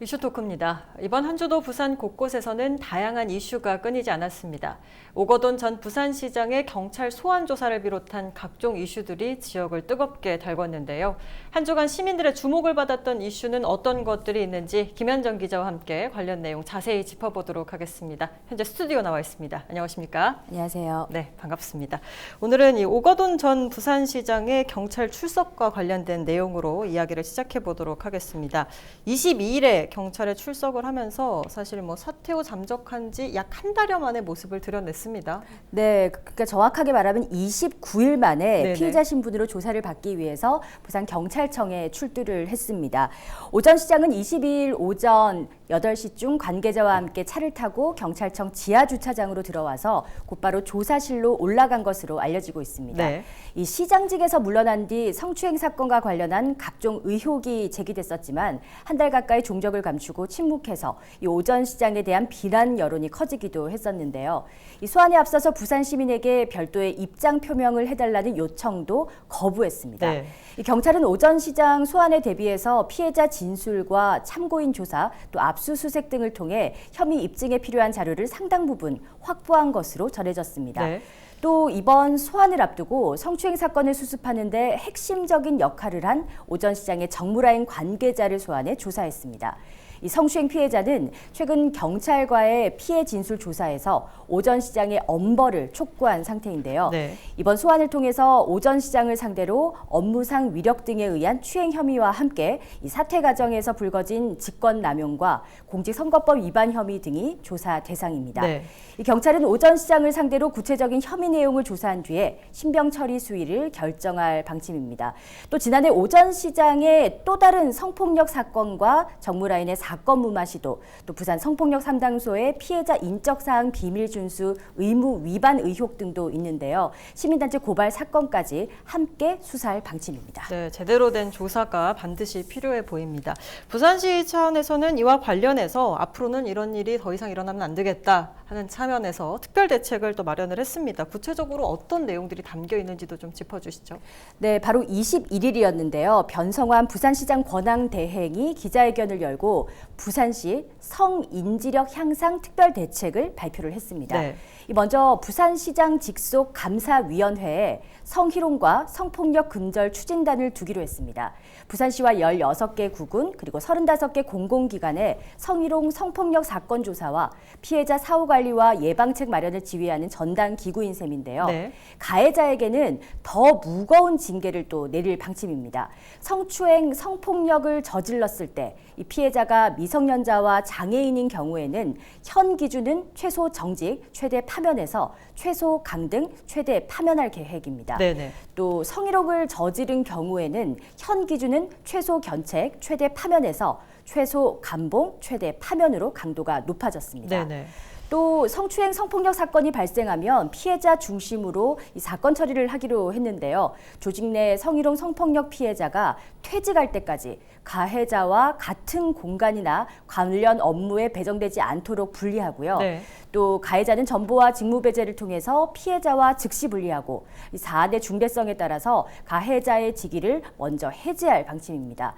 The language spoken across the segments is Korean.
이슈 토크입니다. 이번 한 주도 부산 곳곳에서는 다양한 이슈가 끊이지 않았습니다. 오거돈 전 부산시장의 경찰 소환 조사를 비롯한 각종 이슈들이 지역을 뜨겁게 달궜는데요. 한 주간 시민들의 주목을 받았던 이슈는 어떤 것들이 있는지 김현정 기자와 함께 관련 내용 자세히 짚어보도록 하겠습니다. 현재 스튜디오 나와 있습니다. 안녕하십니까? 안녕하세요. 네, 반갑습니다. 오늘은 이 오거돈 전 부산시장의 경찰 출석과 관련된 내용으로 이야기를 시작해 보도록 하겠습니다. 22일에 경찰에 출석을 하면서 사실 사퇴 후 잠적한 지 약 한 달여 만에 모습을 드러냈습니다. 네, 그러니까 정확하게 말하면 29일 만에 네네. 피해자 신분으로 조사를 받기 위해서 부산 경찰청에 출두를 했습니다. 오전 시장은 22일 오전 8시쯤 관계자와 함께 차를 타고 경찰청 지하 주차장으로 들어와서 곧바로 조사실로 올라간 것으로 알려지고 있습니다. 네. 이 시장직에서 물러난 뒤 성추행 사건과 관련한 각종 의혹이 제기됐었지만 한 달 가까이 종적을 감추고 침묵해서 이 오전 시장에 대한 비난 여론이 커지기도 했었는데요. 이 소환에 앞서서 부산 시민에게 별도의 입장 표명을 해달라는 요청도 거부했습니다. 네. 이 경찰은 오전 시장 소환에 대비해서 피해자 진술과 참고인 조사, 또 압수수색 등을 통해 혐의 입증에 필요한 자료를 상당 부분 확보한 것으로 전해졌습니다. 네. 또 이번 소환을 앞두고 성추행 사건을 수습하는 데 핵심적인 역할을 한 오전 시장의 정무라인 관계자를 소환해 조사했습니다. 이 성추행 피해자는 최근 경찰과의 피해 진술 조사에서 오전 시장의 엄벌을 촉구한 상태인데요. 네. 이번 소환을 통해서 오전 시장을 상대로 업무상 위력 등에 의한 추행 혐의와 함께 이 사퇴 과정에서 불거진 직권남용과 공직선거법 위반 혐의 등이 조사 대상입니다. 네. 이 경찰은 오전 시장을 상대로 구체적인 혐의 내용을 조사한 뒤에 신병 처리 수위를 결정할 방침입니다. 또 지난해 오전 시장의 또 다른 성폭력 사건과 정무라인의 사건 무마 시도, 또 부산 성폭력 3당소의 피해자 인적사항 비밀 준수 의무 위반 의혹 등도 있는데요. 시민단체 고발 사건까지 함께 수사할 방침입니다. 네, 제대로 된 조사가 반드시 필요해 보입니다. 부산시 차원에서는 이와 관련해서 앞으로는 이런 일이 더 이상 일어나면 안 되겠다 하는 차원에서 특별 대책을 또 마련을 했습니다. 구체적으로 어떤 내용들이 담겨 있는지도 좀 짚어주시죠. 네, 바로 21일이었는데요. 변성환 부산시장 권한대행이 기자회견을 열고 부산시 성인지력 향상 특별 대책을 발표를 했습니다. 네. 먼저 부산시장 직속 감사위원회에 성희롱과 성폭력 근절 추진단을 두기로 했습니다. 부산시와 16개 구군 그리고 35개 공공기관에 성희롱 성폭력 사건 조사와 피해자 사후관리와 예방책 마련을 지휘하는 전담 기구인 셈인데요. 네. 가해자에게는 더 무거운 징계를 또 내릴 방침입니다. 성추행, 성폭력을 저질렀을 때 이 피해자가 미성년자와 장애인인 경우에는 현 기준은 최소 정직, 최대 파면에서 최소 강등, 최대 파면할 계획입니다. 네네. 또 성희롱을 저지른 경우에는 현 기준은 최소 견책, 최대 파면에서 최소 감봉, 최대 파면으로 강도가 높아졌습니다. 네네. 또 성추행, 성폭력 사건이 발생하면 피해자 중심으로 이 사건 처리를 하기로 했는데요. 조직 내 성희롱, 성폭력 피해자가 퇴직할 때까지 가해자와 같은 공간이나 관련 업무에 배정되지 않도록 분리하고요. 네. 또 가해자는 전보와 직무배제를 통해서 피해자와 즉시 분리하고 이 사안의 중대성에 따라서 가해자의 직위를 먼저 해제할 방침입니다.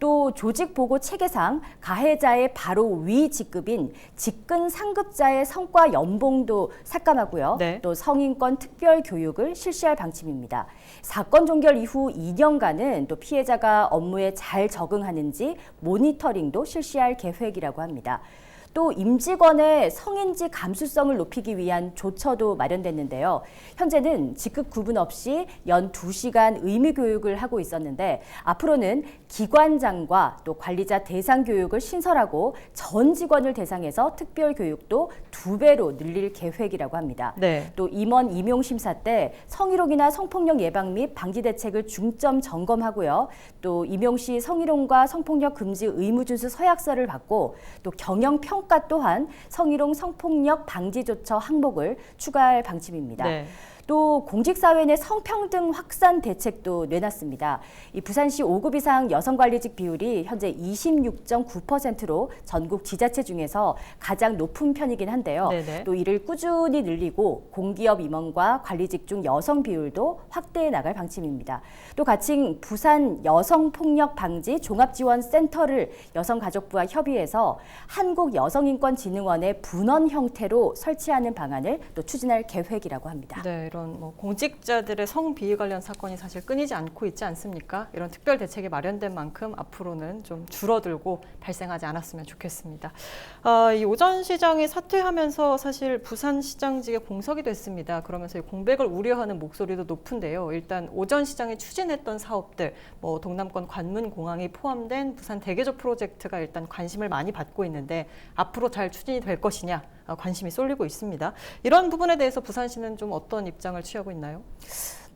또 조직보고 체계상 가해자의 바로 위 직급인 직근 상급자의 성과 연봉도 삭감하고요. 네. 또 성인권 특별 교육을 실시할 방침입니다. 사건 종결 이후 2년간은 또 피해자가 업무에 잘 적응하는지 모니터링도 실시할 계획이라고 합니다. 또 임직원의 성인지 감수성을 높이기 위한 조처도 마련됐는데요. 현재는 직급 구분 없이 연 2시간 의무 교육을 하고 있었는데 앞으로는 기관장과 또 관리자 대상 교육을 신설하고 전 직원을 대상해서 특별 교육도 2배로 늘릴 계획이라고 합니다. 네. 또 임원 임용 심사 때 성희롱이나 성폭력 예방 및 방지 대책을 중점 점검하고요. 또 임용 시 성희롱과 성폭력 금지 의무 준수 서약서를 받고 또 경영 평가 또한 성희롱 성폭력 방지 조처 항목을 추가할 방침입니다. 네. 또 공직사회 내 성평등 확산 대책도 내놨습니다. 이 부산시 5급 이상 여성관리직 비율이 현재 26.9%로 전국 지자체 중에서 가장 높은 편이긴 한데요. 네네. 또 이를 꾸준히 늘리고 공기업 임원과 관리직 중 여성 비율도 확대해 나갈 방침입니다. 또 가칭 부산 여성폭력방지 종합지원센터를 여성가족부와 협의해서 한국여성인권진흥원의 분원 형태로 설치하는 방안을 또 추진할 계획이라고 합니다. 네, 이런 뭐 공직자들의 성비위 관련 사건이 사실 끊이지 않고 있지 않습니까? 이런 특별 대책이 마련된 만큼 앞으로는 좀 줄어들고 발생하지 않았으면 좋겠습니다. 이 오전 시장이 사퇴하면서 사실 부산시장직에 공석이 됐습니다. 그러면서 이 공백을 우려하는 목소리도 높은데요. 일단 오전 시장이 추진했던 사업들, 뭐 동남권 관문공항이 포함된 부산 대개조 프로젝트가 일단 관심을 많이 받고 있는데 앞으로 잘 추진이 될 것이냐 관심이 쏠리고 있습니다. 이런 부분에 대해서 부산시는 좀 어떤 입장을 취하고 있나요?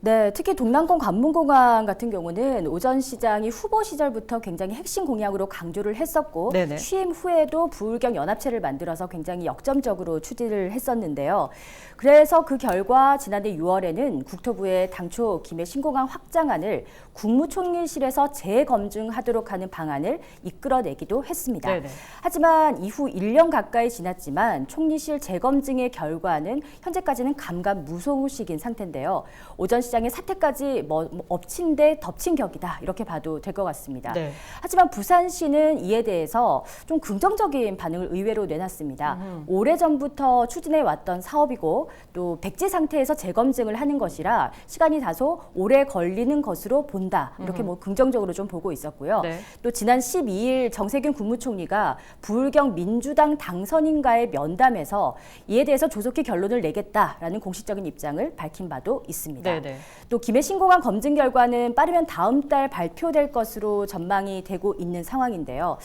네, 특히 동남권 관문공항 같은 경우는 오전 시장이 후보 시절부터 굉장히 핵심 공약으로 강조를 했었고 네네. 취임 후에도 부울경 연합체를 만들어서 굉장히 역점적으로 추진을 했었는데요. 그래서 그 결과 지난해 6월에는 국토부에 당초 김해 신공항 확장안을 국무총리실에서 재검증하도록 하는 방안을 이끌어내기도 했습니다. 네네. 하지만 이후 1년 가까이 지났지만 총리실 재검증의 결과는 현재까지는 감감무소식인 상태인데요. 오전 시장의 사태까지 엎친 데 덮친 격이다 이렇게 봐도 될 것 같습니다. 네. 하지만 부산시는 이에 대해서 좀 긍정적인 반응을 의외로 내놨습니다. 오래전부터 추진해 왔던 사업이고 또 백지 상태에서 재검증을 하는 것이라 시간이 다소 오래 걸리는 것으로 본다. 이렇게 뭐 긍정적으로 좀 보고 있었고요. 네. 또 지난 12일 정세균 국무총리가 부울경 민주당 당선인과의 면담에서 이에 대해서 조속히 결론을 내겠다라는 공식적인 입장을 밝힌 바도 있습니다. 네네. 또 김해 신공항 검증 결과는 빠르면 다음 달 발표될 것으로 전망이 되고 있는 상황인데요.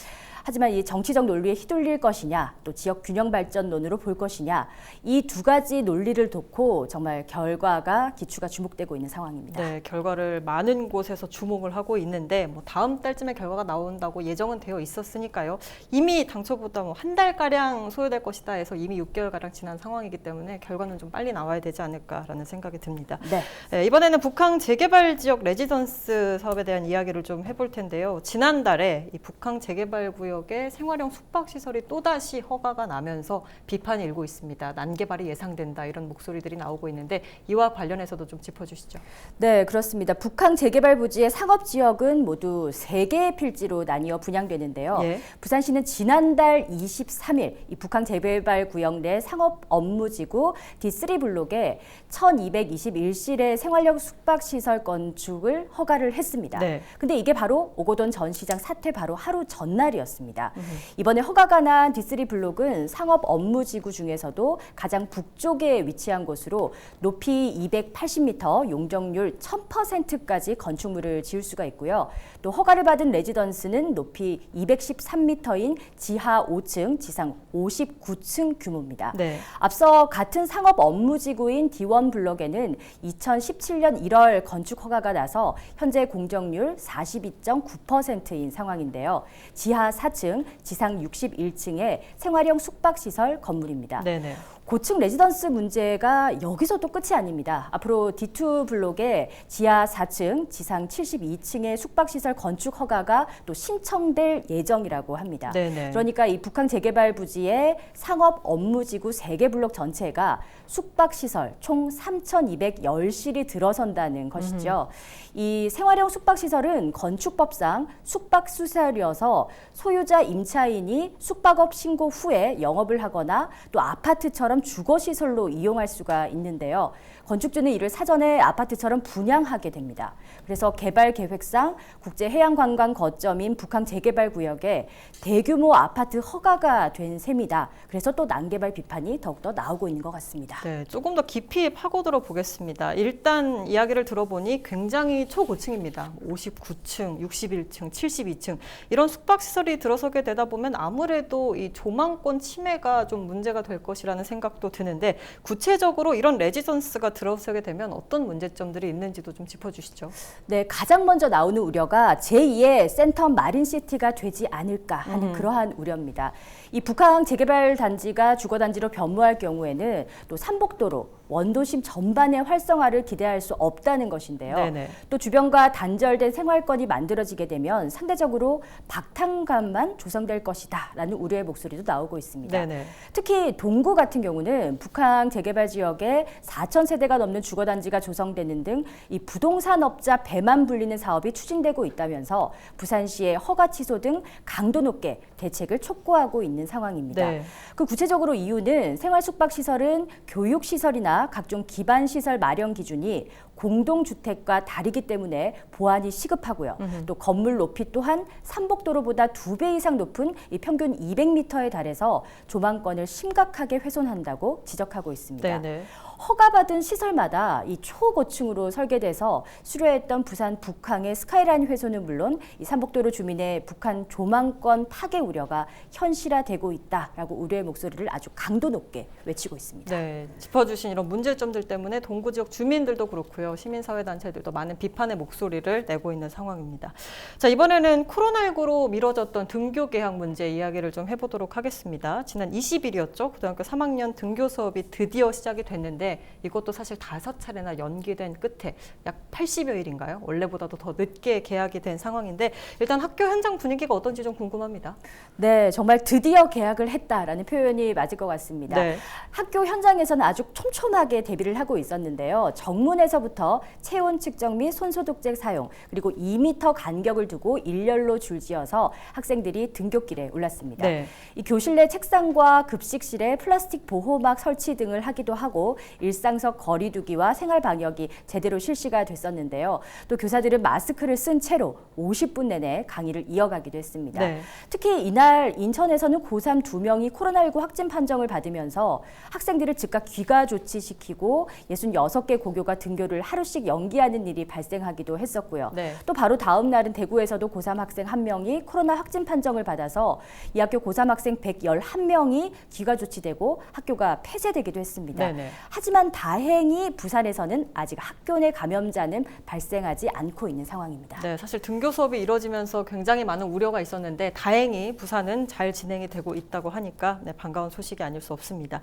하지만 이 정치적 논리에 휘둘릴 것이냐, 또 지역 균형 발전론으로 볼 것이냐, 이 두 가지 논리를 놓고 정말 결과가 기추가 주목되고 있는 상황입니다. 네, 결과를 많은 곳에서 주목을 하고 있는데 뭐 다음 달쯤에 결과가 나온다고 예정은 되어 있었으니까요. 이미 당초보다 뭐 한 달가량 소요될 것이다 해서 이미 6개월가량 지난 상황이기 때문에 결과는 좀 빨리 나와야 되지 않을까라는 생각이 듭니다. 네. 네, 이번에는 북항 재개발 지역 레지던스 사업에 대한 이야기를 좀 해볼 텐데요. 지난달에 이 북항 재개발 구역의 생활형 숙박시설이 또다시 허가가 나면서 비판이 일고 있습니다. 난개발이 예상된다 이런 목소리들이 나오고 있는데 이와 관련해서도 좀 짚어주시죠. 네, 그렇습니다. 북항 재개발 부지의 상업지역은 모두 3개의 필지로 나뉘어 분양되는데요. 예. 부산시는 지난달 23일 이 북항 재개발 구역 내 상업 업무지구 D3 블록에 1221실의 생활형 숙박시설 건축을 허가를 했습니다. 네. 근데 이게 바로 오거돈 전 시장 사퇴 바로 하루 전날이었습니다. 이번에 허가가 난 D3 블록은 상업 업무지구 중에서도 가장 북쪽에 위치한 곳으로 높이 280m, 용적률 1000%까지 건축물을 지을 수가 있고요. 또 허가를 받은 레지던스는 높이 213m인 지하 5층, 지상 59층 규모입니다. 네. 앞서 같은 상업 업무지구인 D1 블록에는 2017년 1월 건축 허가가 나서 현재 공정률 42.9%인 상황인데요. 지하 4층, 지상 61층의 생활형 숙박시설 건물입니다. 네네. 고층 레지던스 문제가 여기서 또 끝이 아닙니다. 앞으로 D2 블록에 지하 4층, 지상 72층의 숙박시설 건축 허가가 또 신청될 예정이라고 합니다. 네네. 그러니까 이 북항 재개발 부지의 상업 업무지구 3개 블록 전체가 숙박시설 총 3,210실이 들어선다는 것이죠. 이 생활형 숙박시설은 건축법상 숙박시설이어서 소유자 임차인이 숙박업 신고 후에 영업을 하거나 또 아파트처럼 주거시설로 이용할 수가 있는데요. 건축주는 이를 사전에 아파트처럼 분양하게 됩니다. 그래서 개발 계획상 국제해양관광 거점인 북항 재개발 구역에 대규모 아파트 허가가 된 셈이다. 그래서 또 난개발 비판이 더욱더 나오고 있는 것 같습니다. 네, 조금 더 깊이 파고들어 보겠습니다. 일단 이야기를 들어보니 굉장히 초고층입니다. 59층, 61층, 72층 이런 숙박시설이 들어서게 되다 보면 아무래도 이 조망권 침해가 좀 문제가 될 것이라는 생각도 드는데 구체적으로 이런 레지던스가 들어서게 되면 어떤 문제점들이 있는지도 좀 짚어주시죠. 네, 가장 먼저 나오는 우려가 제2의 센텀 마린시티가 되지 않을까 하는 그러한 우려입니다. 이 북항 재개발 단지가 주거단지로 변모할 경우에는 또 삼복도로 원도심 전반의 활성화를 기대할 수 없다는 것인데요. 네네. 또 주변과 단절된 생활권이 만들어지게 되면 상대적으로 박탈감만 조성될 것이다라는 우려의 목소리도 나오고 있습니다. 네네. 특히 동구 같은 경우는 북한 재개발 지역에 4,000세대가 넘는 주거단지가 조성되는 등 이 부동산업자 배만 불리는 사업이 추진되고 있다면서 부산시의 허가 취소 등 강도 높게 대책을 촉구하고 있는 상황입니다. 네. 그 구체적으로 이유는 생활숙박시설은 교육시설이나 각종 기반시설 마련 기준이 공동주택과 다르기 때문에 보완이 시급하고요. 또 건물 높이 또한 삼복도로보다 2배 이상 높은 이 평균 200m에 달해서 조망권을 심각하게 훼손한다고 지적하고 있습니다. 네네. 허가받은 시설마다 이 초고층으로 설계돼서 수려했던 부산 북항의 스카이라인 훼손은 물론 이 삼복도로 주민의 북한 조망권 파괴 우려가 현실화되고 있다라고 우려의 목소리를 아주 강도 높게 외치고 있습니다. 네, 짚어주신 이런 문제점들 때문에 동구 지역 주민들도 그렇고요, 시민사회단체들도 많은 비판의 목소리를 내고 있는 상황입니다. 자, 이번에는 코로나19로 미뤄졌던 등교 개학 문제 이야기를 좀 해보도록 하겠습니다. 지난 20일이었죠. 고등학교 3학년 등교 수업이 드디어 시작이 됐는데 이것도 사실 5차례나 연기된 끝에 약 80여일인가요? 원래보다도 더 늦게 개학이 된 상황인데 일단 학교 현장 분위기가 어떤지 좀 궁금합니다. 네, 정말 드디어 개학을 했다라는 표현이 맞을 것 같습니다. 네. 학교 현장에서는 아주 촘촘하게 대비를 하고 있었는데요. 정문에서부터 체온 측정 및 손소독제 사용, 그리고 2m 간격을 두고 일렬로 줄지어서 학생들이 등굣길에 올랐습니다. 네. 이 교실 내 책상과 급식실에 플라스틱 보호막 설치 등을 하기도 하고 일상적 거리 두기와 생활 방역이 제대로 실시가 됐었는데요. 또 교사들은 마스크를 쓴 채로 50분 내내 강의를 이어가기도 했습니다. 네. 특히 이날 인천에서는 고3 2명이 코로나19 확진 판정을 받으면서 학생들을 즉각 귀가 조치시키고 66개 고교가 등교를 하루씩 연기하는 일이 발생하기도 했었고요. 네. 또 바로 다음 날은 대구에서도 고3 학생 1명이 코로나 확진 판정을 받아서 이 학교 고3 학생 111명이 귀가 조치되고 학교가 폐쇄되기도 했습니다. 네네. 하지만 다행히 부산에서는 아직 학교 내 감염자는 발생하지 않고 있는 상황입니다. 네, 사실 등교 수업이 이뤄지면서 굉장히 많은 우려가 있었는데 다행히 부산은 잘 진행이 되고 있다고 하니까 네, 반가운 소식이 아닐 수 없습니다.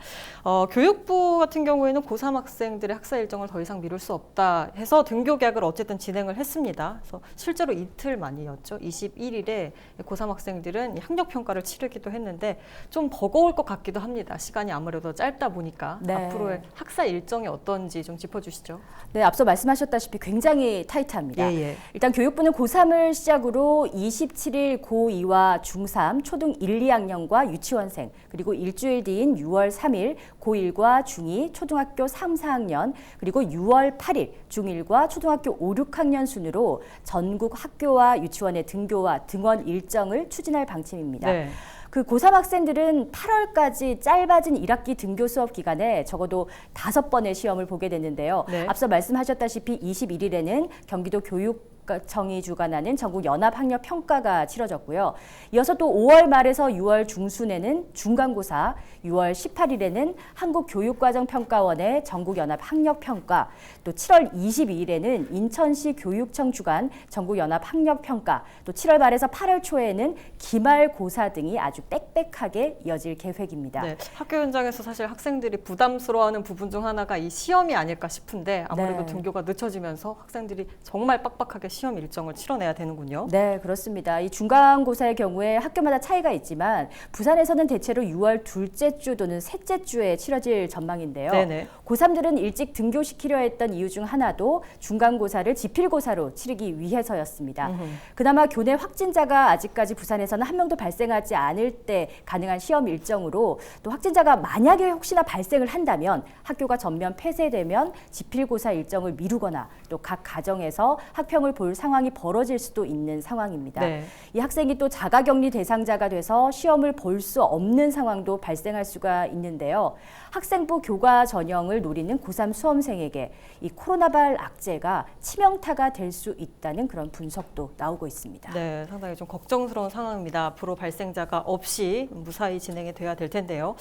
교육부 같은 경우에는 고3 학생들의 학사 일정을 더 이상 미룰 수 없다 해서 등교 개학을 어쨌든 진행을 했습니다. 그래서 실제로 이틀 만이었죠. 21일에 고3 학생들은 학력 평가를 치르기도 했는데 좀 버거울 것 같기도 합니다. 시간이 아무래도 짧다 보니까 네. 앞으로의 학사 일정이 어떤지 좀 짚어주시죠. 네, 앞서 말씀하셨다시피 굉장히 타이트합니다. 예. 일단 교육부는 고3을 시작으로 27일 고2와 중3, 초등 1, 2학년과 유치원생, 그리고 일주일 뒤인 6월 3일 고1과 중2, 초등학교 3, 4학년, 그리고 6월 8일 중1과 초등학교 5, 6학년 순으로 전국 학교와 유치원의 등교와 등원 일정을 추진할 방침입니다. 네. 그 고3 학생들은 8월까지 짧아진 1학기 등교 수업 기간에 적어도 5번의 시험을 보게 됐는데요. 네. 앞서 말씀하셨다시피 21일에는 경기도 교육청이 주관하는 전국 연합학력 평가가 치러졌고요. 이어서 또 5월 말에서 6월 중순에는 중간고사, 6월 18일에는 한국교육과정평가원의 전국 연합학력 평가, 또 7월 22일에는 인천시 교육청 주관 전국 연합학력 평가, 또 7월 말에서 8월 초에는 기말고사 등이 아주 빽빽하게 이어질 계획입니다. 네, 학교 현장에서 사실 학생들이 부담스러워하는 부분 중 하나가 이 시험이 아닐까 싶은데 아무래도 네. 등교가 늦춰지면서 학생들이 정말 빡빡하게 시험 일정을 치러내야 되는군요. 네, 그렇습니다. 이 중간고사의 경우에 학교마다 차이가 있지만 부산에서는 대체로 6월 둘째 주 또는 셋째 주에 치러질 전망인데요. 네네. 고3들은 일찍 등교시키려 했던 이유 중 하나도 중간고사를 지필고사로 치르기 위해서였습니다. 그나마 교내 확진자가 아직까지 부산에서는 한 명도 발생하지 않을 때 가능한 시험 일정으로 또 확진자가 만약에 혹시나 발생을 한다면 학교가 전면 폐쇄되면 지필고사 일정을 미루거나 또 각 가정에서 학평을 볼 상황이 벌어질 수도 있는 상황입니다. 네. 이 학생이 또 자가격리 대상자가 돼서 시험을 볼 수 없는 상황도 발생할 수가 있는데요. 학생부 교과 전형을 노리는 고3 수험생에게 이 코로나발 악재가 치명타가 될 수 있다는 그런 분석도 나오고 있습니다. 네, 상당히 좀 걱정스러운 상황입니다. 앞으로 발생자가 없이 무사히 진행이 돼야 될 텐데요.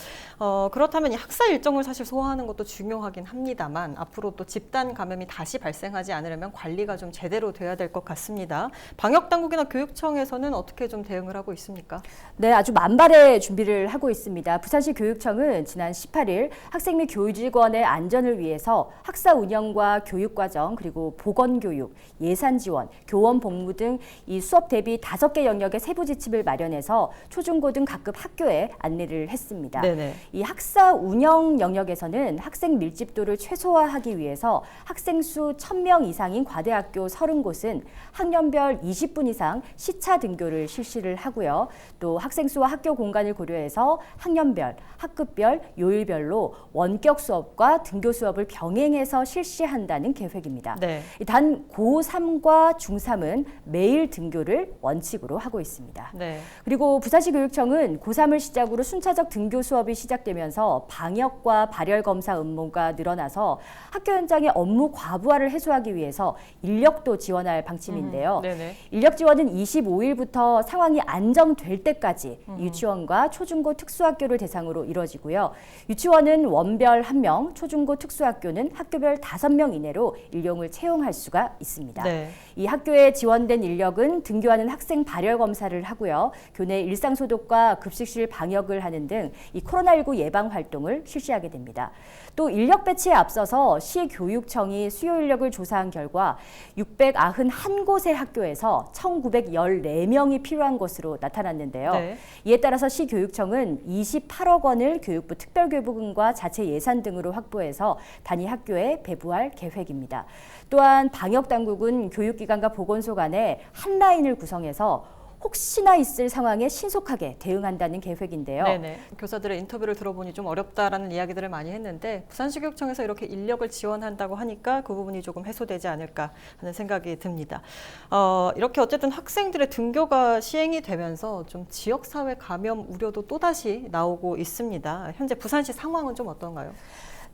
그렇다면 이 학사 일정을 사실 소화하는 것도 중요하긴 합니다만 앞으로 또 집단 감염이 다시 발생하지 않으려면 관리가 좀 제대로 돼야 지켜봐야 될 것 같습니다. 방역 당국이나 교육청에서는 어떻게 좀 대응을 하고 있습니까? 네, 아주 만발의 준비를 하고 있습니다. 부산시 교육청은 지난 18일 학생 및 교직원의 안전을 위해서 학사 운영과 교육과정, 그리고 보건교육, 예산지원, 교원 복무 등 이 수업 대비 5개 영역의 세부 지침을 마련해서 초중고등 각급 학교에 안내를 했습니다. 네네. 이 학사 운영 영역에서는 학생 밀집도를 최소화하기 위해서 학생 수 1000명 이상인 과대학교 30곳은 학년별 20분 이상 시차 등교를 실시를 하고요. 또 학생 수와 학교 공간을 고려해서 학년별, 학급별, 요일별로 원격 수업과 등교 수업을 병행해서 실시한다는 계획입니다. 네. 단 고3과 중3은 매일 등교를 원칙으로 하고 있습니다. 네. 그리고 부산시 교육청은 고3을 시작으로 순차적 등교 수업이 시작되면서 방역과 발열 검사 업무가 늘어나서 학교 현장의 업무 과부하를 해소하기 위해서 인력도 지원할 방침인데요. 네네. 인력 지원은 25일부터 상황이 안정될 때까지 유치원과 초중고 특수학교를 대상으로 이뤄지고요. 유치원은 원별 1명, 초중고 특수학교는 학교별 5명 이내로 인력을 채용할 수가 있습니다. 네. 이 학교에 지원된 인력은 등교하는 학생 발열 검사를 하고요. 교내 일상 소독과 급식실 방역을 하는 등 이 코로나19 예방 활동을 실시하게 됩니다. 또 인력 배치에 앞서서 시교육청이 수요 인력을 조사한 결과 691곳의 학교에서 1914명이 필요한 것으로 나타났는데요. 네. 이에 따라서 시교육청은 28억 원을 교육부 특별교부금과 자체 예산 등으로 확보해서 단위 학교에 배부할 계획입니다. 또한 방역당국은 교육기관과 보건소 간에 한 라인을 구성해서 혹시나 있을 상황에 신속하게 대응한다는 계획인데요. 네네. 교사들의 인터뷰를 들어보니 좀 어렵다라는 이야기들을 많이 했는데 부산시 교육청에서 이렇게 인력을 지원한다고 하니까 그 부분이 조금 해소되지 않을까 하는 생각이 듭니다. 이렇게 어쨌든 학생들의 등교가 시행이 되면서 좀 지역사회 감염 우려도 또다시 나오고 있습니다. 현재 부산시 상황은 좀 어떤가요?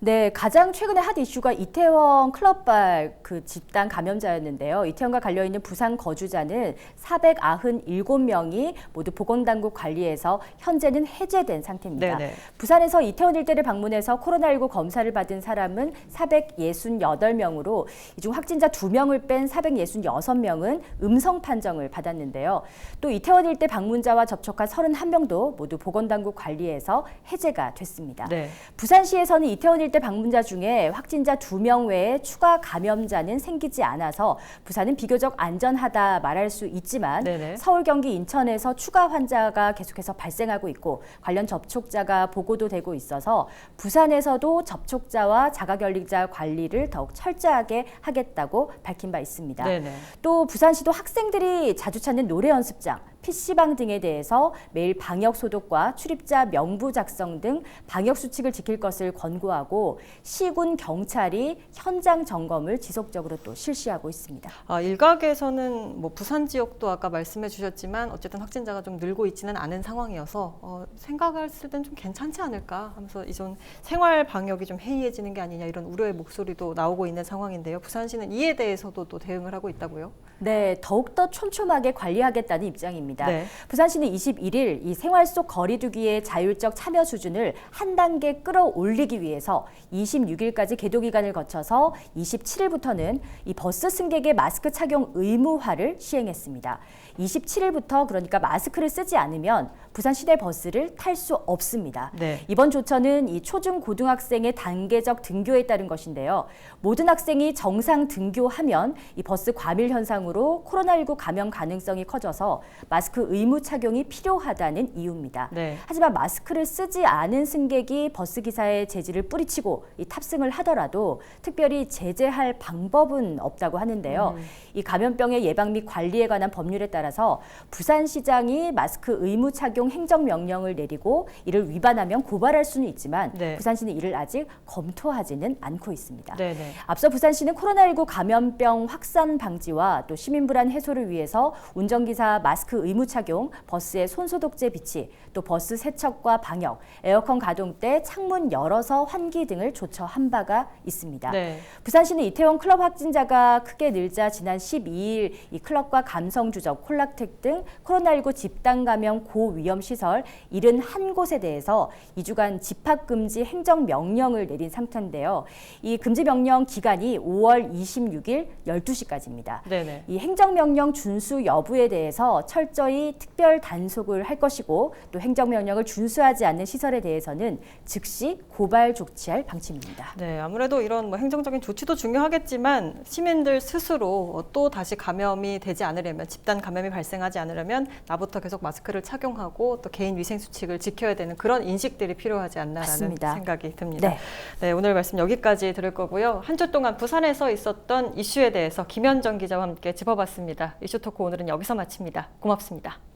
네, 가장 최근의 핫 이슈가 이태원 클럽발 그 집단 감염자였는데요. 이태원과 관련있는 부산 거주자는 497명이 모두 보건당국 관리에서 현재는 해제된 상태입니다. 네네. 부산에서 이태원 일대를 방문해서 코로나19 검사를 받은 사람은 468명으로 이 중 확진자 2명을 뺀 466명은 음성 판정을 받았는데요. 또 이태원 일대 방문자와 접촉한 31명도 모두 보건당국 관리에서 해제가 됐습니다. 네. 부산시에서는 이태원 일대 방문자 중에 확진자 2명 외에 추가 감염자는 생기지 않아서 부산은 비교적 안전하다 말할 수 있지만 네네. 서울, 경기, 인천에서 추가 환자가 계속해서 발생하고 있고 관련 접촉자가 보고도 되고 있어서 부산에서도 접촉자와 자가격리자 관리를 더욱 철저하게 하겠다고 밝힌 바 있습니다. 네네. 또 부산시도 학생들이 자주 찾는 노래 연습장, PC방 등에 대해서 매일 방역 소독과 출입자 명부 작성 등 방역 수칙을 지킬 것을 권고하고 시군 경찰이 현장 점검을 지속적으로 또 실시하고 있습니다. 일각에서는 뭐 부산 지역도 아까 말씀해 주셨지만 어쨌든 확진자가 좀 늘고 있지는 않은 상황이어서 생각했을 땐 좀 괜찮지 않을까 하면서 이전 생활 방역이 좀 해이해지는 게 아니냐 이런 우려의 목소리도 나오고 있는 상황인데요. 부산시는 이에 대해서도 또 대응을 하고 있다고요? 네, 더욱더 촘촘하게 관리하겠다는 입장입니다. 네. 부산시는 21일 이 생활 속 거리두기의 자율적 참여 수준을 한 단계 끌어올리기 위해서 26일까지 계도 기간을 거쳐서 27일부터는 이 버스 승객의 마스크 착용 의무화를 시행했습니다. 27일부터 그러니까 마스크를 쓰지 않으면 부산 시내 버스를 탈 수 없습니다. 네. 이번 조처는 이 초중 고등학생의 단계적 등교에 따른 것인데요. 모든 학생이 정상 등교하면 이 버스 과밀 현상으로 코로나19 감염 가능성이 커져서 마스크 의무 착용이 필요하다는 이유입니다. 네. 하지만 마스크를 쓰지 않은 승객이 버스 기사의 제지를 뿌리치고 이 탑승을 하더라도 특별히 제재할 방법은 없다고 하는데요. 이 감염병의 예방 및 관리에 관한 법률에 따라서 부산시장이 마스크 의무 착용 행정명령을 내리고 이를 위반하면 고발할 수는 있지만 네. 부산시는 이를 아직 검토하지는 않고 있습니다. 네네. 앞서 부산시는 코로나19 감염병 확산 방지와 또 시민 불안 해소를 위해서 운전기사 마스크 의무 착용, 버스의 손소독제 비치, 또 버스 세척과 방역, 에어컨 가동 때 창문 열어서 환기 등을 조처한 바가 있습니다. 네. 부산시는 이태원 클럽 확진자가 크게 늘자 지난 12일 이 클럽과 감성주점, 콜라텍 등 코로나19 집단 감염 고위험 시설 71곳에 대해서 2주간 집합금지 행정명령을 내린 상태인데요. 이 금지 명령 기간이 5월 26일 12시까지입니다. 네네. 이 행정명령 준수 여부에 대해서 철저히 특별 단속을 할 것이고 또 행정명령을 준수하지 않는 시설에 대해서는 즉시 고발 조치할 방침입니다. 네, 아무래도 이런 행정적인 조치도 중요하겠지만 시민들 스스로 또 다시 감염이 되지 않으려면 집단 감염이 발생하지 않으려면 나부터 계속 마스크를 착용하고 또 개인 위생 수칙을 지켜야 되는 그런 인식들이 필요하지 않나라는 맞습니다. 생각이 듭니다. 네. 네, 오늘 말씀 여기까지 들을 거고요. 한 주 동안 부산에서 있었던 이슈에 대해서 김현정 기자와 함께 짚어봤습니다. 이슈 토크 오늘은 여기서 마칩니다. 고맙습니다.